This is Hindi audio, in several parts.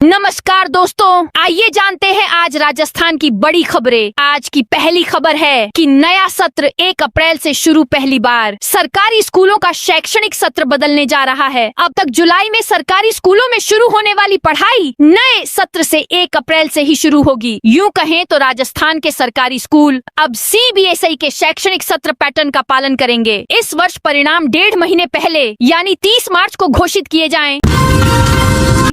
नमस्कार दोस्तों, आइए जानते हैं आज राजस्थान की बड़ी खबरें। आज की पहली खबर है कि नया सत्र 1 अप्रैल से शुरू। पहली बार सरकारी स्कूलों का शैक्षणिक सत्र बदलने जा रहा है। अब तक जुलाई में सरकारी स्कूलों में शुरू होने वाली पढ़ाई नए सत्र से 1 अप्रैल से ही शुरू होगी। यूं कहें तो राजस्थान के सरकारी स्कूल अब CBSE के शैक्षणिक सत्र पैटर्न का पालन करेंगे। इस वर्ष परिणाम 1.5 महीने पहले यानी 30 मार्च को घोषित किए जाएं।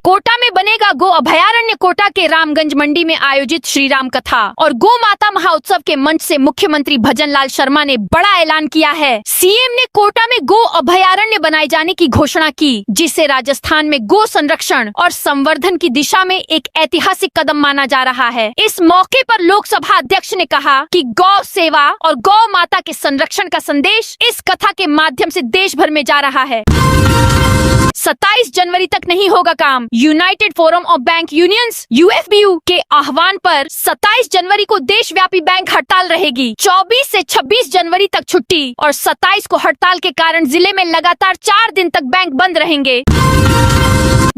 कोटा में बनेगा गो अभयारण्य। कोटा के रामगंज मंडी में आयोजित श्री राम कथा और गो माता महोत्सव के मंच से मुख्यमंत्री भजनलाल शर्मा ने बड़ा ऐलान किया है। सीएम ने कोटा में गो अभयारण्य बनाए जाने की घोषणा की, जिसे राजस्थान में गो संरक्षण और संवर्धन की दिशा में एक ऐतिहासिक कदम माना जा रहा है। इस मौके पर लोकसभा अध्यक्ष ने कहा कि गौ सेवा और गौ माता के संरक्षण का संदेश इस कथा के माध्यम से देश भर में जा रहा है। 27 जनवरी तक नहीं होगा काम। United forum of bank unions UFBU के आह्वान पर 27 जनवरी को देशव्यापी बैंक हड़ताल रहेगी। 24 से 26 जनवरी तक छुट्टी और 27 को हड़ताल के कारण जिले में लगातार 4 दिन तक बैंक बंद रहेंगे।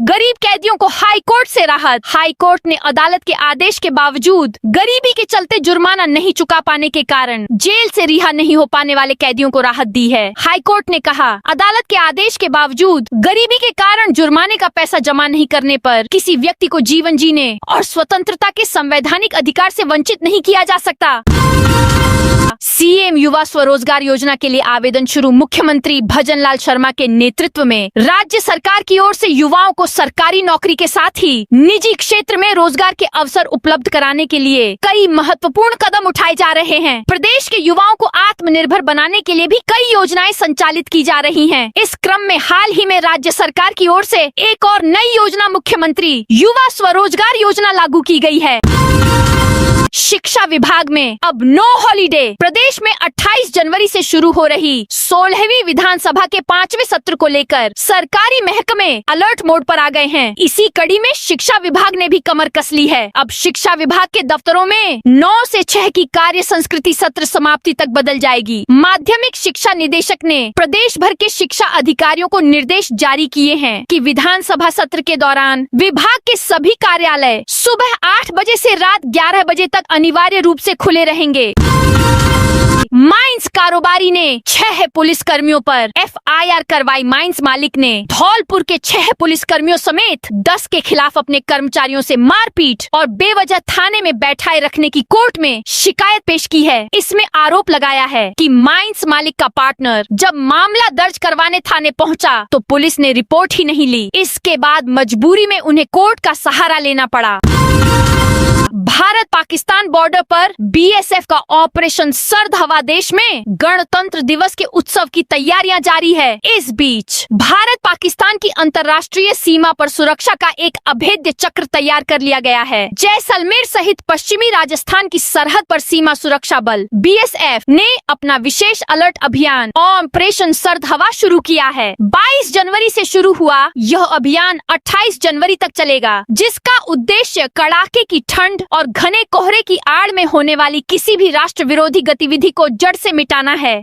गरीब कैदियों को हाई कोर्ट से राहत। हाई कोर्ट ने अदालत के आदेश के बावजूद गरीबी के चलते जुर्माना नहीं चुका पाने के कारण जेल से रिहा नहीं हो पाने वाले कैदियों को राहत दी है। हाई कोर्ट ने कहा, अदालत के आदेश के बावजूद गरीबी के कारण जुर्माने का पैसा जमा नहीं करने पर किसी व्यक्ति को जीवन जीने और स्वतंत्रता के संवैधानिक अधिकार से वंचित नहीं किया जा सकता। सीएम युवा स्वरोजगार योजना के लिए आवेदन शुरू। मुख्यमंत्री भजनलाल शर्मा के नेतृत्व में राज्य सरकार की ओर से युवाओं को सरकारी नौकरी के साथ ही निजी क्षेत्र में रोजगार के अवसर उपलब्ध कराने के लिए कई महत्वपूर्ण कदम उठाए जा रहे हैं। प्रदेश के युवाओं को आत्मनिर्भर बनाने के लिए भी कई योजनाएं संचालित की जा रही हैं। इस क्रम में हाल ही में राज्य सरकार की ओर से एक और नई योजना मुख्यमंत्री युवा स्वरोजगार योजना लागू की गई है। शिक्षा विभाग में अब नो हॉलीडे। प्रदेश में 28 जनवरी से शुरू हो रही 16वीं विधानसभा के 5वें सत्र को लेकर सरकारी महकमे अलर्ट मोड पर आ गए हैं। इसी कड़ी में शिक्षा विभाग ने भी कमर कस ली है। अब शिक्षा विभाग के दफ्तरों में 9 से 6 की कार्य संस्कृति सत्र समाप्ति तक बदल जाएगी। माध्यमिक शिक्षा निदेशक ने प्रदेश भर के शिक्षा अधिकारियों को निर्देश जारी किए हैं कि विधानसभा सत्र के दौरान विभाग के सभी कार्यालय सुबह 8 बजे से रात 11 बजे तक अनिवार्य रूप से खुले रहेंगे। माइंस कारोबारी ने 6 पुलिस कर्मियों पर FIR करवाई। माइंस मालिक ने धौलपुर के 6 पुलिस कर्मियों समेत 10 के खिलाफ अपने कर्मचारियों से मारपीट और बेवजह थाने में बैठाए रखने की कोर्ट में शिकायत पेश की है। इसमें आरोप लगाया है कि माइंस मालिक का पार्टनर जब मामला दर्ज करवाने थाने पहुंचा तो पुलिस ने रिपोर्ट ही नहीं ली। इसके बाद मजबूरी में उन्हें कोर्ट का सहारा लेना पड़ा। भारत पाकिस्तान बॉर्डर पर BSF का ऑपरेशन सर्द हवा देश में गणतंत्र दिवस के उत्सव की तैयारियां जारी है। इस बीच भारत पाकिस्तान की अंतर्राष्ट्रीय सीमा पर सुरक्षा का एक अभेद्य चक्र तैयार कर लिया गया है। जैसलमेर सहित पश्चिमी राजस्थान की सरहद पर सीमा सुरक्षा बल BSF ने अपना विशेष अलर्ट अभियान ऑपरेशन सर्द हवा शुरू किया है। 22 जनवरी से शुरू हुआ यह अभियान 28 जनवरी तक चलेगा, जिसका उद्देश्य कड़ाके की ठंड और घने कोहरे की आड़ में होने वाली किसी भी राष्ट्र विरोधी गतिविधि को जड़ से मिटाना है।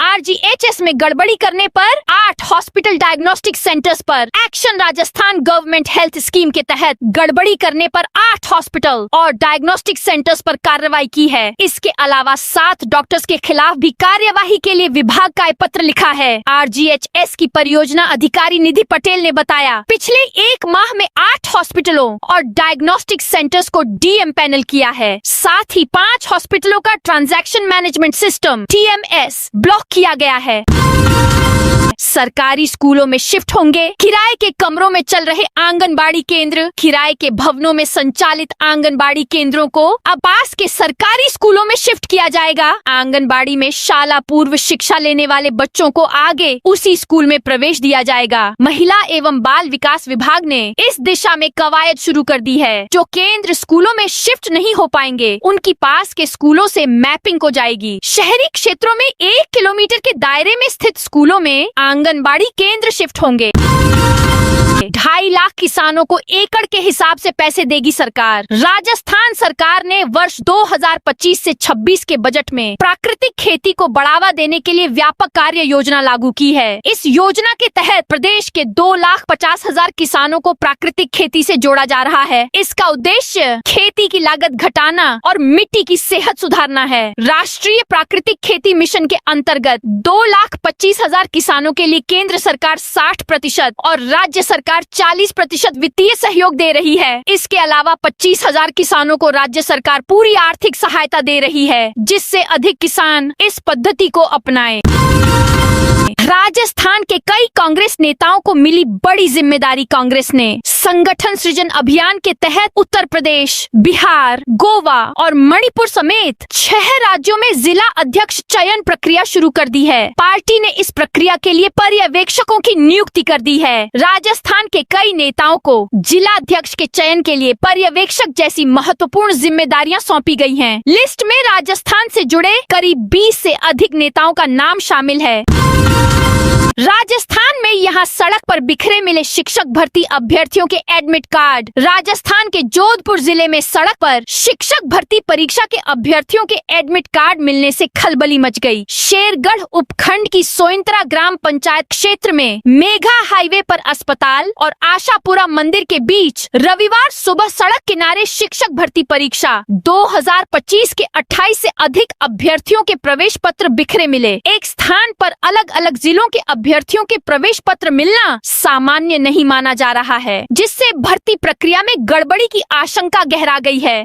RGHS में गड़बड़ी करने पर 8 हॉस्पिटल डायग्नोस्टिक सेंटर्स पर action. Rajasthan government health scheme के तहत गड़बड़ी करने पर 8 हॉस्पिटल और डायग्नोस्टिक सेंटर्स पर कार्रवाई की है। इसके अलावा 7 डॉक्टर्स के खिलाफ भी कार्यवाही के लिए विभाग का पत्र लिखा है। RGHS की परियोजना अधिकारी निधि पटेल ने बताया, पिछले 1 माह में 8 हॉस्पिटलों और डायग्नोस्टिक सेंटर्स को DM पैनल किया है। साथ ही 5 हॉस्पिटलों का transaction management system TMS block किया गया है। सरकारी स्कूलों में शिफ्ट होंगे किराए के कमरों में चल रहे आंगनबाड़ी केंद्र। किराए के भवनों में संचालित आंगनबाड़ी केंद्रों को अब पास के सरकारी स्कूलों में शिफ्ट किया जाएगा। आंगनबाड़ी में शाला पूर्व शिक्षा लेने वाले बच्चों को आगे उसी स्कूल में प्रवेश दिया जाएगा। महिला एवं बाल विकास विभाग ने इस दिशा में कवायद शुरू कर दी है। जो केंद्र स्कूलों में शिफ्ट नहीं हो पाएंगे, उनकी पास के स्कूलों से मैपिंग हो जाएगी। शहरी क्षेत्रों में 1 किलोमीटर के दायरे में स्थित स्कूलों में आंगनबाड़ी केंद्र शिफ्ट होंगे। 2.5 लाख किसानों को एकड़ के हिसाब से पैसे देगी सरकार। राजस्थान सरकार ने वर्ष 2025 से 26 के बजट में प्राकृतिक खेती को बढ़ावा देने के लिए व्यापक कार्य योजना लागू की है। इस योजना के तहत प्रदेश के 2,50,000 किसानों को प्राकृतिक खेती से जोड़ा जा रहा है। इसका उद्देश्य खेती की लागत घटाना और मिट्टी की सेहत सुधारना है। राष्ट्रीय प्राकृतिक खेती मिशन के अंतर्गत 2,25,000 किसानों के लिए केंद्र सरकार 60% और राज्य सरकार 40% वित्तीय सहयोग दे रही है। इसके अलावा 25,000 किसानों को राज्य सरकार पूरी आर्थिक सहायता दे रही है, जिससे अधिक किसान इस पद्धति को अपनाएं। राजस्थान के कई कांग्रेस नेताओं को मिली बड़ी जिम्मेदारी। कांग्रेस ने संगठन सृजन अभियान के तहत उत्तर प्रदेश, बिहार, गोवा और मणिपुर समेत 6 राज्यों में जिला अध्यक्ष चयन प्रक्रिया शुरू कर दी है। पार्टी ने इस प्रक्रिया के लिए पर्यवेक्षकों की नियुक्ति कर दी है। राजस्थान के कई नेताओं को जिला अध्यक्ष के चयन के लिए पर्यवेक्षक जैसी महत्वपूर्ण जिम्मेदारियां सौंपी गई हैं। लिस्ट में राजस्थान से जुड़े करीब 20 से अधिक नेताओं का नाम शामिल है। राजस्थान में यहाँ सड़क पर बिखरे मिले शिक्षक भर्ती अभ्यर्थियों के एडमिट कार्ड। राजस्थान के जोधपुर जिले में सड़क पर शिक्षक भर्ती परीक्षा के अभ्यर्थियों के एडमिट कार्ड मिलने से खलबली मच गई। शेरगढ़ उपखंड की सोइंत्रा ग्राम पंचायत क्षेत्र में मेघा हाईवे पर अस्पताल और आशापुरा मंदिर के बीच रविवार सुबह सड़क किनारे शिक्षक भर्ती परीक्षा 2025 के 28 से अधिक अभ्यर्थियों के प्रवेश पत्र बिखरे मिले। एक स्थान पर अलग अलग जिलों के अभ्यर्थियों के प्रवेश पत्र मिलना सामान्य नहीं माना जा रहा है, जिससे भर्ती प्रक्रिया में गड़बड़ी की आशंका गहरा गई है।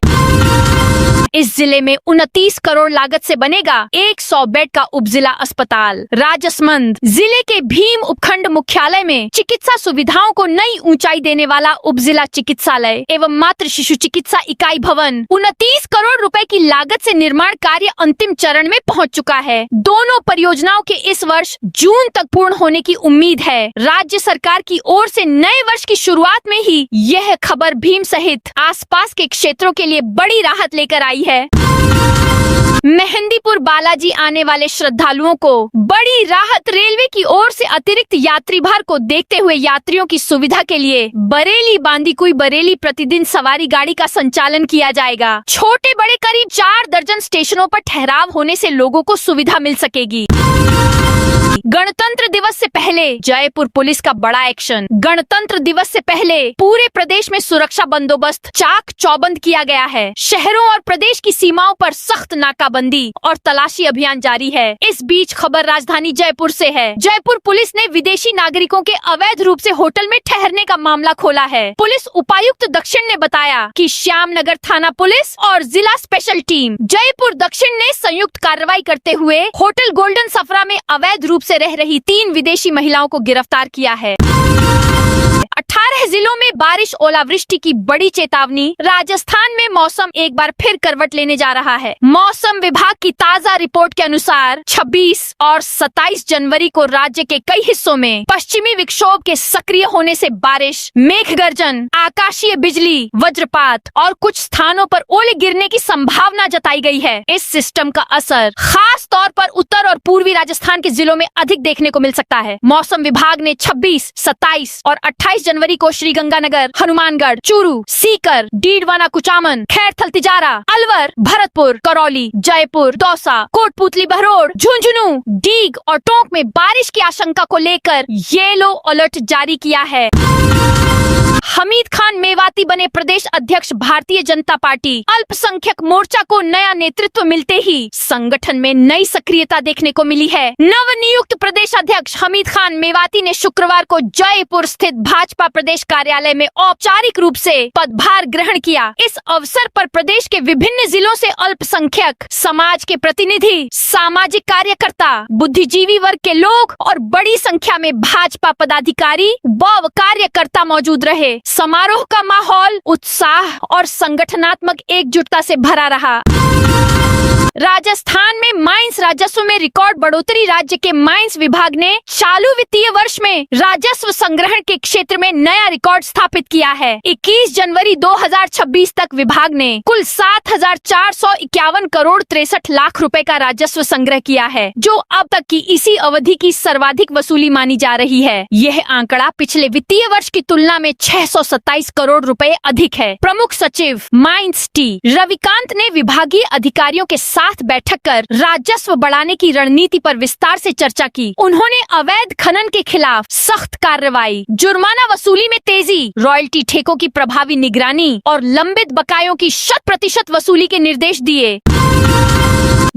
इस जिले में 29 करोड़ लागत से बनेगा 100 बेड का उपजिला अस्पताल। राजसमंद जिले के भीम उपखंड मुख्यालय में चिकित्सा सुविधाओं को नई ऊंचाई देने वाला उपजिला चिकित्सालय एवं मातृ शिशु चिकित्सा इकाई भवन 29 करोड़ रुपए की लागत से निर्माण कार्य अंतिम चरण में पहुंच चुका है। दोनों परियोजनाओं के इस वर्ष जून तक पूर्ण होने की उम्मीद है। राज्य सरकार की ओर से नए वर्ष की शुरुआत में ही यह खबर भीम सहित आसपास के क्षेत्रों के लिए बड़ी राहत लेकर आई है। मेहंदीपुर बालाजी आने वाले श्रद्धालुओं को बड़ी राहत। रेलवे की ओर से अतिरिक्त यात्री भार को देखते हुए यात्रियों की सुविधा के लिए बरेली बांदीकुई बरेली प्रतिदिन सवारी गाड़ी का संचालन किया जाएगा। छोटे बड़े करीब 4 दर्जन स्टेशनों पर ठहराव होने से लोगों को सुविधा मिल सकेगी। गणतंत्र दिवस से पहले जयपुर पुलिस का बड़ा एक्शन। गणतंत्र दिवस से पहले पूरे प्रदेश में सुरक्षा बंदोबस्त चाक चौबंद किया गया है। शहरों और प्रदेश की सीमाओं पर सख्त नाकाबंदी और तलाशी अभियान जारी है। इस बीच खबर राजधानी जयपुर से है। जयपुर पुलिस ने विदेशी नागरिकों के अवैध रूप से होटल में ठहरने का मामला खोला है। पुलिस उपायुक्त दक्षिण ने बताया कि श्यामनगर थाना पुलिस और जिला स्पेशल टीम जयपुर दक्षिण ने संयुक्त कार्रवाई करते हुए होटल गोल्डन सफरा में अवैध रूप से रह रही 3 विदेशी महिलाओं को गिरफ्तार किया है। 18 जिलों में बारिश ओलावृष्टि की बड़ी चेतावनी। राजस्थान में मौसम एक बार फिर करवट लेने जा रहा है। मौसम विभाग की ताजा रिपोर्ट के अनुसार 26 और 27 जनवरी को राज्य के कई हिस्सों में पश्चिमी विक्षोभ के सक्रिय होने से बारिश, मेघ गर्जन, आकाशीय बिजली, वज्रपात और कुछ स्थानों पर ओले गिरने की संभावना जताई गई है। इस सिस्टम का असर खास तौर पर उत्तर और पूर्वी राजस्थान के जिलों में अधिक देखने को मिल सकता है। मौसम विभाग ने 26, 27 और 28 जनवरी को श्रीगंगानगर, हनुमानगढ़, चूरू, सीकर, डीडवाना, कुचामन, खैरथल, तिजारा, अलवर, भरतपुर, करौली, जयपुर, दौसा, कोटपुतली, बहरोड, झुंझुनू, डीग और टोंक में बारिश की आशंका को लेकर येलो अलर्ट जारी किया है। हमीद खान मेवाती बने प्रदेश अध्यक्ष भारतीय जनता पार्टी। अल्पसंख्यक मोर्चा को नया नेतृत्व मिलते ही संगठन में नई सक्रियता देखने को मिली है। नवनियुक्त प्रदेश अध्यक्ष हमीद खान मेवाती ने शुक्रवार को जयपुर स्थित भाजपा प्रदेश कार्यालय में औपचारिक रूप से पदभार ग्रहण किया। इस अवसर पर प्रदेश के विभिन्न जिलों से अल्पसंख्यक समाज के प्रतिनिधि, सामाजिक कार्यकर्ता, बुद्धिजीवी वर्ग के लोग और बड़ी संख्या में भाजपा पदाधिकारी व कार्यकर्ता मौजूद रहे। समारोह का माहौल उत्साह और संगठनात्मक एकजुटता से भरा रहा। राजस्थान में माइंस राजस्व में रिकॉर्ड बढ़ोतरी। राज्य के माइंस विभाग ने चालू वित्तीय वर्ष में राजस्व संग्रहण के क्षेत्र में नया रिकॉर्ड स्थापित किया है। 21 जनवरी 2026 तक विभाग ने कुल 7,451 करोड़ 63 लाख रुपए का राजस्व संग्रह किया है, जो अब तक की इसी अवधि की सर्वाधिक वसूली मानी जा रही है। यह आंकड़ा पिछले वित्तीय वर्ष की तुलना में 627 करोड़ रुपए अधिक है। प्रमुख सचिव माइंस टी रविकांत ने विभागीय अधिकारियों के साथ बैठक कर राजस्व बढ़ाने की रणनीति पर विस्तार से चर्चा की। उन्होंने अवैध खनन के खिलाफ सख्त कार्रवाई, जुर्माना वसूली में तेजी, रॉयल्टी ठेकों की प्रभावी निगरानी और लंबित बकायों की 100% वसूली के निर्देश दिए।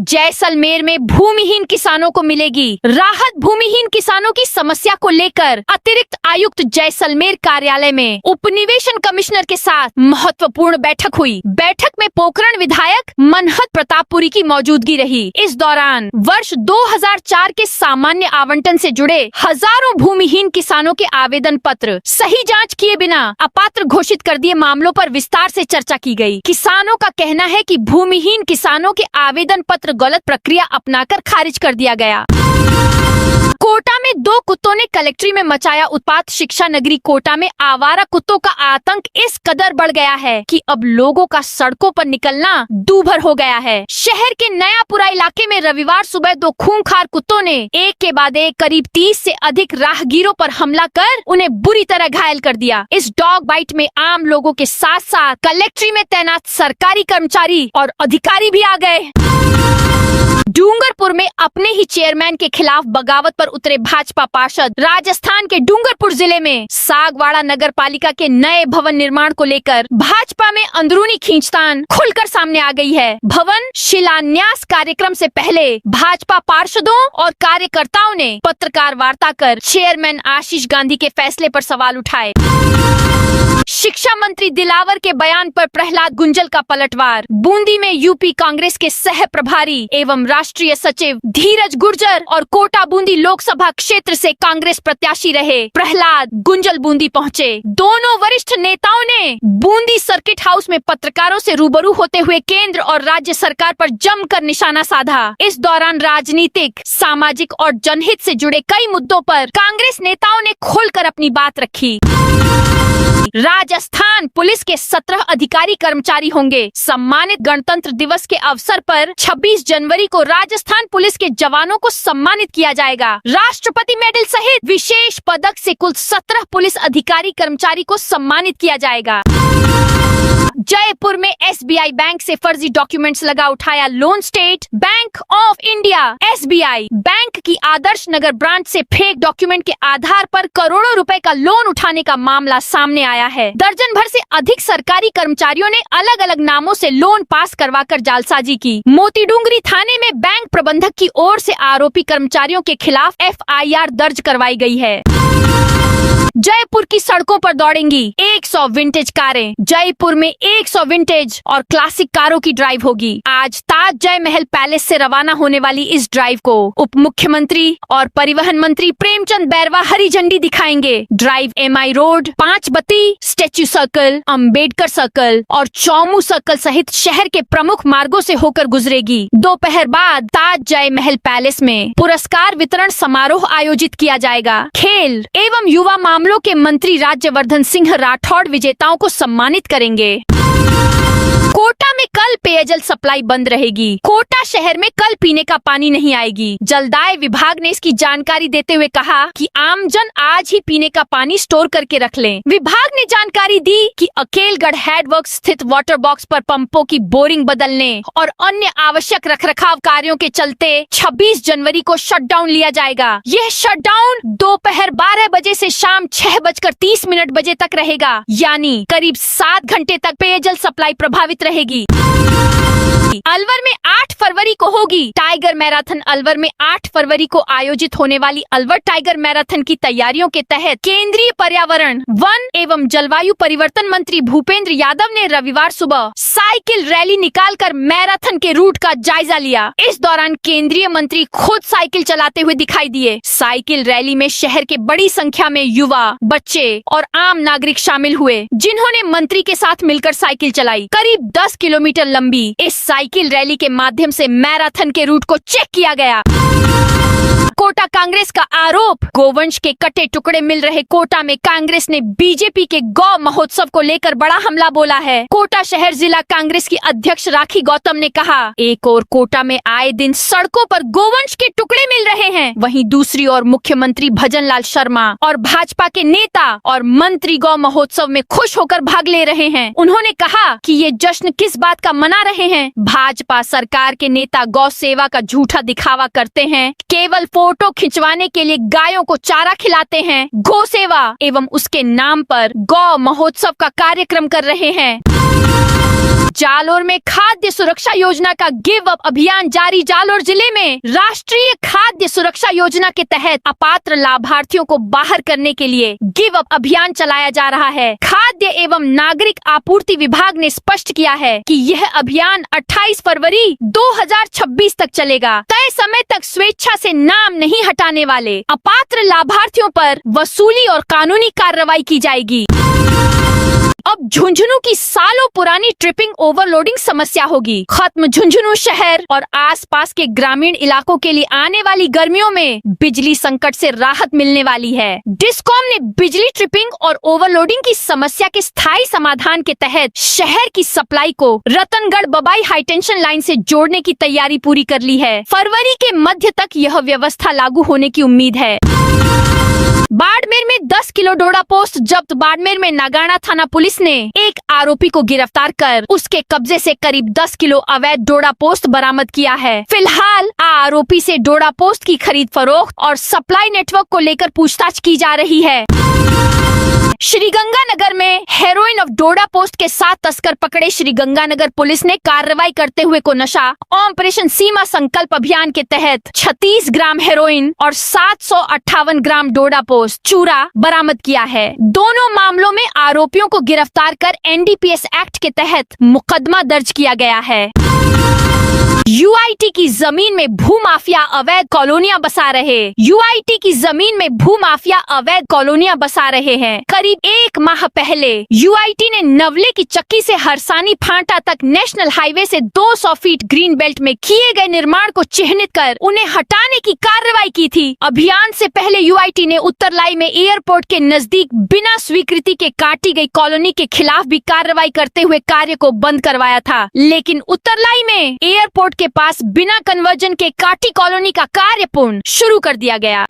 जैसलमेर में भूमिहीन किसानों को मिलेगी राहत। भूमिहीन किसानों की समस्या को लेकर अतिरिक्त आयुक्त जैसलमेर कार्यालय में उपनिवेशन कमिश्नर के साथ महत्वपूर्ण बैठक हुई। बैठक में पोखरण विधायक मनहत प्रतापपुरी की मौजूदगी रही। इस दौरान वर्ष 2004 के सामान्य आवंटन से जुड़े हजारों भूमिहीन किसानों के आवेदन पत्र सही जांच किए बिना अपात्र घोषित कर दिए मामलों पर विस्तार से चर्चा की गई। किसानों का कहना है कि भूमिहीन किसानों के आवेदन पत्र गलत प्रक्रिया अपनाकर खारिज कर दिया गया। कोटा में 2 कुत्तों ने कलेक्ट्री में मचाया उत्पात। शिक्षा नगरी कोटा में आवारा कुत्तों का आतंक इस कदर बढ़ गया है कि अब लोगों का सड़कों पर निकलना दूभर हो गया है। शहर के नयापुरा इलाके में रविवार सुबह 2 खूंखार कुत्तों ने एक के बाद एक करीब 30 से अधिक राहगीरों पर हमला कर उन्हें बुरी तरह घायल कर दिया। इस डॉग बाइट में आम लोगों के साथ साथ कलेक्ट्री में तैनात सरकारी कर्मचारी और अधिकारी भी आ गए। डूंगरपुर में अपने ही चेयरमैन के खिलाफ बगावत पर उतरे भाजपा पार्षद। राजस्थान के डूंगरपुर जिले में सागवाड़ा नगर पालिका के नए भवन निर्माण को लेकर भाजपा में अंदरूनी खींचतान खुलकर सामने आ गई है। भवन शिलान्यास कार्यक्रम से पहले भाजपा पार्षदों और कार्यकर्ताओं ने पत्रकार वार्ता कर चेयरमैन आशीष गांधी के फैसले पर सवाल उठाए। शिक्षा मंत्री दिलावर के बयान पर प्रहलाद गुंजल का पलटवार। बूंदी में यूपी कांग्रेस के सह प्रभारी एवं राष्ट्रीय सचिव धीरज गुर्जर और कोटा बूंदी लोकसभा क्षेत्र से कांग्रेस प्रत्याशी रहे प्रहलाद गुंजल बूंदी पहुंचे। दोनों वरिष्ठ नेताओं ने बूंदी सर्किट हाउस में पत्रकारों से रूबरू होते हुए केंद्र और राज्य सरकार पर जमकर निशाना साधा। इस दौरान राजनीतिक, सामाजिक और जनहित से जुड़े कई मुद्दों पर कांग्रेस नेताओं ने खोलकर अपनी बात रखी। राजस्थान पुलिस के 17 अधिकारी कर्मचारी होंगे सम्मानित। गणतंत्र दिवस के अवसर पर 26 जनवरी को राजस्थान पुलिस के जवानों को सम्मानित किया जाएगा। राष्ट्रपति मेडल सहित विशेष पदक से कुल 17 पुलिस अधिकारी कर्मचारी को सम्मानित किया जाएगा। जयपुर में एसबीआई बैंक से फर्जी डॉक्यूमेंट्स लगा उठाया loan. State bank of India SBI bank की आदर्श नगर ब्रांच से फेक डॉक्यूमेंट के आधार पर करोड़ों रुपए का लोन उठाने का मामला सामने आया है। दर्जन भर से अधिक सरकारी कर्मचारियों ने अलग अलग नामों से लोन पास करवाकर जालसाजी की। मोतीडूंगरी थाने में बैंक प्रबंधक की ओर से आरोपी कर्मचारियों के खिलाफ एफआईआर दर्ज करवाई गई है। जयपुर की सड़कों पर दौड़ेंगी 100 विंटेज कारें। जयपुर में 100 विंटेज और क्लासिक कारों की ड्राइव होगी। आज ताज जय महल पैलेस से रवाना होने वाली इस ड्राइव को उप मुख्यमंत्री और परिवहन मंत्री प्रेमचंद बैरवा हरी झंडी दिखाएंगे। ड्राइव एमआई रोड, 5 बत्ती, स्टेच्यू सर्कल, अंबेडकर सर्कल और चौमू सर्कल सहित शहर के प्रमुख मार्गों से होकर गुजरेगी। दोपहर बाद ताज जय महल पैलेस में पुरस्कार वितरण समारोह आयोजित किया जाएगा। खेल एवं युवा मामलों के मंत्री राज्यवर्धन सिंह राठौड़ विजेताओं को सम्मानित करेंगे। कोटा में कल पेयजल सप्लाई बंद रहेगी। कोटा शहर में कल पीने का पानी नहीं आएगी। जलदाय विभाग ने इसकी जानकारी देते हुए कहा कि आमजन आज ही पीने का पानी स्टोर करके रख लें। विभाग ने जानकारी दी कि अकेलगढ़ हेडवर्क स्थित वाटर बॉक्स पर पंपों की बोरिंग बदलने और अन्य आवश्यक रखरखाव कार्यों के चलते 26 जनवरी को शटडाउन लिया जाएगा। यह शटडाउन दोपहर 12 बजे से शाम 6:30 बजे तक रहेगा, यानी करीब 7 घंटे तक पेयजल सप्लाई प्रभावित रहेगी। अलवर में 8 फरवरी को होगी टाइगर मैराथन। अलवर में 8 फरवरी को आयोजित होने वाली अलवर टाइगर मैराथन की तैयारियों के तहत केंद्रीय पर्यावरण, वन एवं जलवायु परिवर्तन मंत्री भूपेंद्र यादव ने रविवार सुबह साइकिल रैली निकालकर मैराथन के रूट का जायजा लिया। इस दौरान केंद्रीय मंत्री खुद साइकिल चलाते हुए दिखाई दिए। साइकिल रैली में शहर के बड़ी संख्या में युवा, बच्चे और आम नागरिक शामिल हुए, जिन्होंने मंत्री के साथ मिलकर साइकिल चलाई। करीब 10 किलोमीटर लंबी इस साइकिल रैली के माध्यम से मैराथन के रूट को चेक किया गया। कोटा कांग्रेस का आरोप, गोवंश के कटे टुकड़े मिल रहे कोटा में कांग्रेस ने बीजेपी के गौ महोत्सव को लेकर बड़ा हमला बोला है। कोटा शहर जिला कांग्रेस की अध्यक्ष राखी गौतम ने कहा, एक और कोटा में आए दिन सड़कों पर गोवंश के टुकड़े मिल रहे हैं, वहीं दूसरी ओर मुख्यमंत्री भजन लाल शर्मा और भाजपा के नेता और मंत्री गौ महोत्सव में खुश होकर भाग ले रहे हैं। उन्होंने कहा कि ये जश्न किस बात का मना रहे हैं। भाजपा सरकार के नेता गौ सेवा का झूठा दिखावा करते हैं, केवल फोटो खिंचवाने के लिए गायों को चारा खिलाते हैं, गौ सेवा एवं उसके नाम पर गौ महोत्सव का कार्यक्रम कर रहे हैं। जालोर में खाद्य सुरक्षा योजना का गिव अप अभियान जारी। जालोर जिले में राष्ट्रीय खाद्य सुरक्षा योजना के तहत अपात्र लाभार्थियों को बाहर करने के लिए गिव अप अभियान चलाया जा रहा है। खाद्य एवं नागरिक आपूर्ति विभाग ने स्पष्ट किया है कि यह अभियान 28 फरवरी 2026 तक चलेगा। तय समय तक स्वेच्छा से नाम नहीं हटाने वाले अपात्र लाभार्थियों पर वसूली और कानूनी कार्रवाई की जाएगी। अब झुंझुनू की सालों पुरानी ट्रिपिंग ओवरलोडिंग समस्या होगी खत्म। झुंझुनू शहर और आसपास के ग्रामीण इलाकों के लिए आने वाली गर्मियों में बिजली संकट से राहत मिलने वाली है। डिस्कॉम ने बिजली ट्रिपिंग और ओवरलोडिंग की समस्या के स्थायी समाधान के तहत शहर की सप्लाई को रतनगढ़ बबाई हाईटेंशन लाइन से जोड़ने की तैयारी पूरी कर ली है। फरवरी के मध्य तक यह व्यवस्था लागू होने की उम्मीद है। बाड़मेर में 10 किलो डोडा पोस्ट जब्त। बाड़मेर में नागाना थाना पुलिस ने एक आरोपी को गिरफ्तार कर उसके कब्जे से करीब 10 किलो अवैध डोडा पोस्ट बरामद किया है। फिलहाल आरोपी से डोडा पोस्ट की खरीद फरोख्त और सप्लाई नेटवर्क को लेकर पूछताछ की जा रही है। श्रीगंगानगर में हेरोइन ऑफ डोडा पोस्ट के 7 तस्कर पकड़े। श्रीगंगानगर पुलिस ने कार्रवाई करते हुए को नशा ऑपरेशन सीमा संकल्प अभियान के तहत 36 ग्राम हेरोइन और 758 ग्राम डोडा पोस्ट चूरा बरामद किया है। दोनों मामलों में आरोपियों को गिरफ्तार कर एनडीपीएस एक्ट के तहत मुकदमा दर्ज किया गया है। यूआईटी की जमीन में भूमाफिया अवैध कॉलोनियां बसा रहे। यूआईटी की जमीन में भूमाफिया अवैध कॉलोनियां बसा रहे हैं। करीब 1 माह पहले यूआईटी ने नवले की चक्की से हरसानी फांटा तक नेशनल हाईवे से 200 फीट ग्रीन बेल्ट में किए गए निर्माण को चिन्हित कर उन्हें हटाने की कार्रवाई की थी। अभियान से पहले यूआईटी ने उत्तरलाई में एयरपोर्ट के नजदीक बिना स्वीकृति के काटी गई कॉलोनी के खिलाफ भी कार्रवाई करते हुए कार्य को बंद करवाया था, लेकिन उत्तरलाई में एयरपोर्ट के पास बिना कन्वर्जन के काटी कॉलोनी का कार्य पूर्ण शुरू कर दिया गया।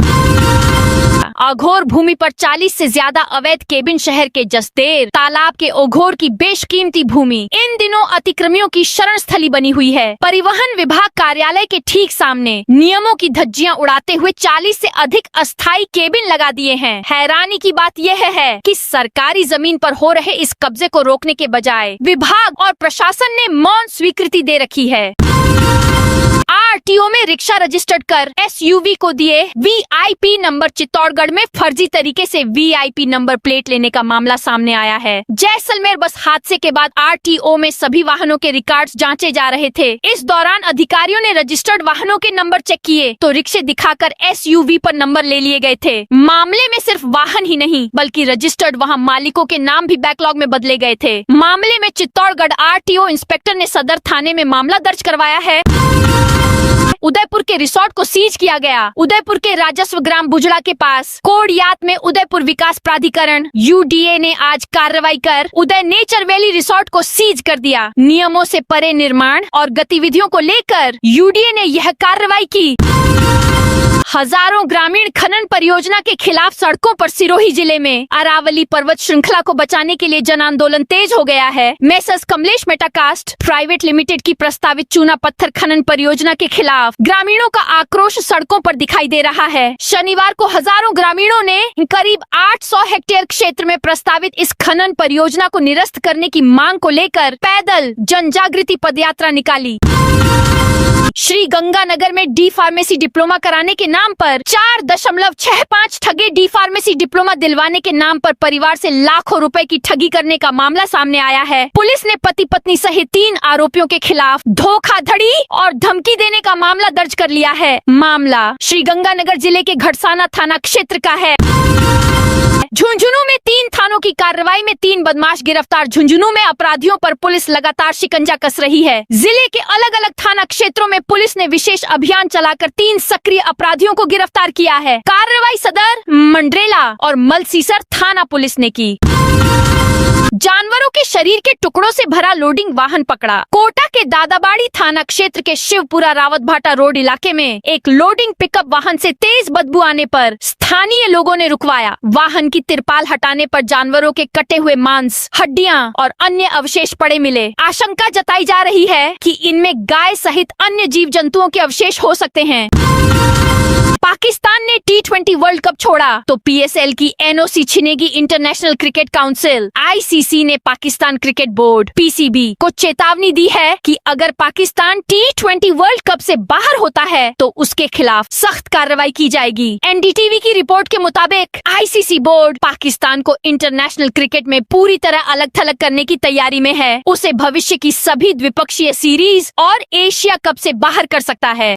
अघोर भूमि पर 40 से ज्यादा अवैध केबिन। शहर के जसदेर तालाब के ओघोर की बेशकीमती भूमि इन दिनों अतिक्रमियों की शरण स्थली बनी हुई है। परिवहन विभाग कार्यालय के ठीक सामने नियमों की धज्जियां उड़ाते हुए 40 से अधिक अस्थायी केबिन लगा दिए हैं। हैरानी की बात यह है कि सरकारी जमीन पर हो रहे इस कब्जे को रोकने के बजाय विभाग और प्रशासन ने मौन स्वीकृति दे रखी है। आरटीओ में रिक्शा रजिस्टर्ड कर एसयूवी को दिए वीआईपी नंबर। चित्तौड़गढ़ में फर्जी तरीके से वीआईपी नंबर प्लेट लेने का मामला सामने आया है। जैसलमेर बस हादसे के बाद आरटीओ में सभी वाहनों के रिकॉर्ड्स जांचे जा रहे थे। इस दौरान अधिकारियों ने रजिस्टर्ड वाहनों के नंबर चेक किए तो रिक्शे दिखाकर एसयूवी पर नंबर ले लिए गए थे। मामले में सिर्फ वाहन ही नहीं बल्कि रजिस्टर्ड वाहन मालिकों के नाम भी बैकलॉग में बदले गए थे। मामले में चित्तौड़गढ़ आरटीओ इंस्पेक्टर ने सदर थाने में मामला दर्ज करवाया है। उदयपुर के रिसोर्ट को सीज किया गया। उदयपुर के राजस्व ग्राम बुजड़ा के पास कोड़ियात में उदयपुर विकास प्राधिकरण यूडीए ने आज कार्रवाई कर उदय नेचर वैली रिसोर्ट को सीज कर दिया। नियमों से परे निर्माण और गतिविधियों को लेकर यूडीए ने यह कार्रवाई की। हजारों ग्रामीण खनन परियोजना के खिलाफ सड़कों पर। सिरोही जिले में अरावली पर्वत श्रृंखला को बचाने के लिए जन आंदोलन तेज हो गया है। मेसर्स कमलेश मेटाकास्ट प्राइवेट लिमिटेड की प्रस्तावित चूना पत्थर खनन परियोजना के खिलाफ ग्रामीणों का आक्रोश सड़कों पर दिखाई दे रहा है। शनिवार को हजारों ग्रामीणों ने करीब 800 हेक्टेयर क्षेत्र में प्रस्तावित इस खनन परियोजना को निरस्त करने की मांग को लेकर पैदल जन जागृति पदयात्रा निकाली। श्री गंगानगर में डी फार्मेसी डिप्लोमा कराने के नाम पर 4.65 ठगे। डी फार्मेसी डिप्लोमा दिलवाने के नाम पर परिवार से लाखों रुपए की ठगी करने का मामला सामने आया है। पुलिस ने पति पत्नी सहित 3 आरोपियों के खिलाफ धोखाधड़ी और धमकी देने का मामला दर्ज कर लिया है। मामला श्री गंगानगर जिले के घड़साना थाना क्षेत्र का है। झुंझुनू में 3 थानों की कार्रवाई में 3 बदमाश गिरफ्तार। झुंझुनू में अपराधियों पर पुलिस लगातार शिकंजा कस रही है। जिले के अलग अलग थाना क्षेत्रों में पुलिस ने विशेष अभियान चलाकर 3 सक्रिय अपराधियों को गिरफ्तार किया है। कार्रवाई सदर, मंडरेला और मलसीसर थाना पुलिस ने की। जानवरों के शरीर के टुकड़ों से भरा लोडिंग वाहन पकड़ा। कोटा के दादाबाड़ी थाना क्षेत्र के शिवपुरा रावतभाटा रोड इलाके में एक लोडिंग पिकअप वाहन से तेज बदबू आने पर स्थानीय लोगों ने रुकवाया। वाहन की तिरपाल हटाने पर जानवरों के कटे हुए मांस, हड्डियां और अन्य अवशेष पड़े मिले। आशंका जताई जा रही है कि इनमें गाय सहित अन्य जीव जंतुओं के अवशेष हो सकते हैं। पाकिस्तान ने T20 वर्ल्ड कप छोड़ा तो PSL की NOC छिनेगी इंटरनेशनल क्रिकेट काउंसिल। ICC ने पाकिस्तान क्रिकेट बोर्ड PCB को चेतावनी दी है कि अगर पाकिस्तान T20 वर्ल्ड कप से बाहर होता है तो उसके खिलाफ सख्त कार्रवाई की जाएगी। NDTV की रिपोर्ट के मुताबिक ICC बोर्ड पाकिस्तान को इंटरनेशनल क्रिकेट में पूरी तरह अलग थलग करने की तैयारी में है। उसे भविष्य की सभी द्विपक्षीय सीरीज और एशिया कप से बाहर कर सकता है।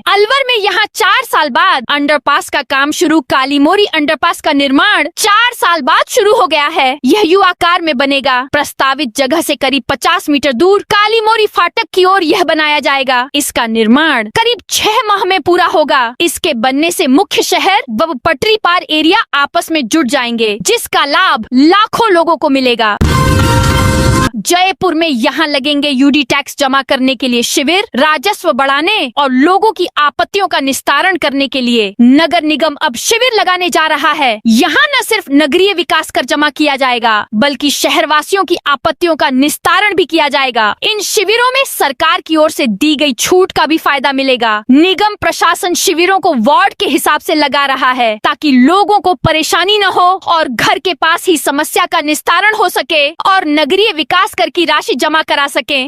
अलवर में यहाँ 4 साल बाद अंडरपास का काम शुरू। कालीमोरी अंडरपास का निर्माण 4 साल बाद शुरू हो गया है। यह यू आकार में बनेगा। प्रस्तावित जगह से करीब 50 मीटर दूर कालीमोरी फाटक की ओर यह बनाया जाएगा। इसका निर्माण करीब 6 माह में पूरा होगा। इसके बनने से मुख्य शहर व पटरी पार एरिया आपस में जुड़ जाएंगे, जिसका लाभ लाखों लोगों को मिलेगा। जयपुर में यहाँ लगेंगे यूडी टैक्स जमा करने के लिए शिविर। राजस्व बढ़ाने और लोगों की आपत्तियों का निस्तारण करने के लिए नगर निगम अब शिविर लगाने जा रहा है। यहाँ न सिर्फ नगरीय विकास कर जमा किया जाएगा बल्कि शहरवासियों की आपत्तियों का निस्तारण भी किया जाएगा। इन शिविरों में सरकार की ओर से दी गई छूट का भी फायदा मिलेगा। निगम प्रशासन शिविरों को वार्ड के हिसाब से लगा रहा है ताकि लोगों को परेशानी न हो और घर के पास ही समस्या का निस्तारण हो सके और नगरीय विकास कर की राशि जमा करा सकें।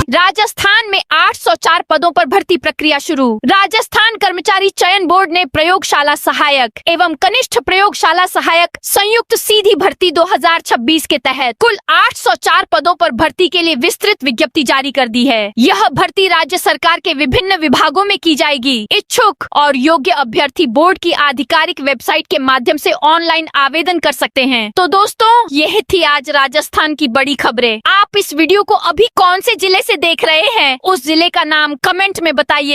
राजस्थान में 804 पदों पर भर्ती प्रक्रिया शुरू। राजस्थान कर्मचारी चयन बोर्ड ने प्रयोगशाला सहायक एवं कनिष्ठ प्रयोगशाला सहायक संयुक्त सीधी भर्ती 2026 के तहत कुल 804 पदों पर भर्ती के लिए विस्तृत विज्ञप्ति जारी कर दी है। यह भर्ती राज्य सरकार के विभिन्न विभागों में की जाएगी। इच्छुक और योग्य अभ्यर्थी बोर्ड की आधिकारिक वेबसाइट के माध्यम से ऑनलाइन आवेदन कर सकते हैं। तो दोस्तों, यह थी आज राजस्थान की बड़ी खबरें। आप इस वीडियो को अभी कौन से जिले से देख रहे हैं, उस जिले का नाम कमेंट में बताइए।